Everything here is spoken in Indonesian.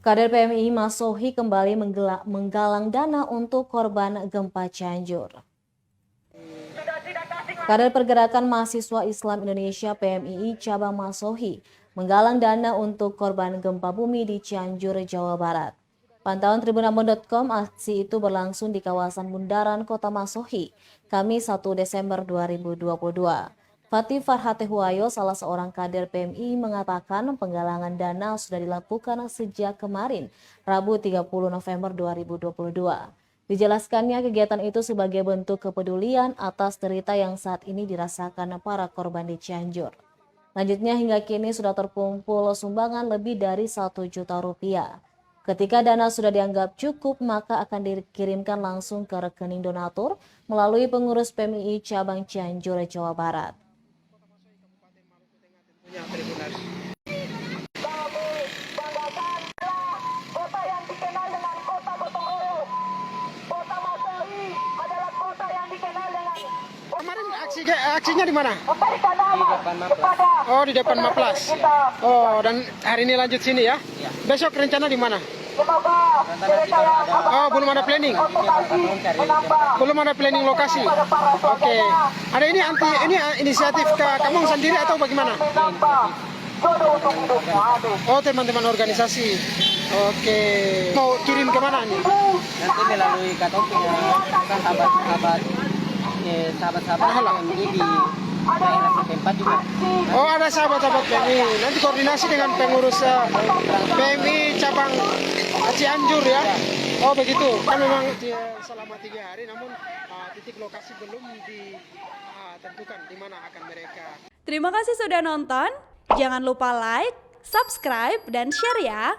Kader PMI Masohi kembali menggalang dana untuk korban gempa Cianjur. Kader Pergerakan Mahasiswa Islam Indonesia PMII Cabang Masohi menggalang dana untuk korban gempa bumi di Cianjur, Jawa Barat. Pantauan tribunambon.com, aksi itu berlangsung di kawasan Bundaran Kota Masohi, Kamis 1 Desember 2022. Fatih Farhatehuayo, salah seorang kader PMI, mengatakan penggalangan dana sudah dilakukan sejak kemarin, Rabu 30 November 2022. Dijelaskannya kegiatan itu sebagai bentuk kepedulian atas derita yang saat ini dirasakan para korban di Cianjur. Lanjutnya, hingga kini sudah terkumpul sumbangan lebih dari 1 juta rupiah. Ketika dana sudah dianggap cukup, maka akan dikirimkan langsung ke rekening donatur melalui pengurus PMI Cabang Cianjur, Jawa Barat. Kota yang dikenal dengan kota gotong royong. Kota Masohi adalah kota yang dikenal dengan. Kemarin aksinya di mana? Memberikan nama Oh, di depan Maplas. Oh, dan hari ini lanjut sini ya? Besok rencana di mana? Semoga mereka yang Oh, belum ada planning. Belum ada planning lokasi. Oke. Ada ini inisiatif ke kamu sendiri atau bagaimana? Oh, teman-teman organisasi. Oke. Mau kirim ke mana nih? Nanti melalui katoping kan sahabat-sahabat ini di daerah setempat juga. Oh, ada sahabat-sahabat PMI. Nanti koordinasi dengan pengurus PMI cabang Cianjur ya. Oh, begitu. Kan memang selama 3 hari, namun titik lokasi belum ditentukan di mana akan mereka. Terima kasih sudah nonton. Jangan lupa like, subscribe, dan share ya.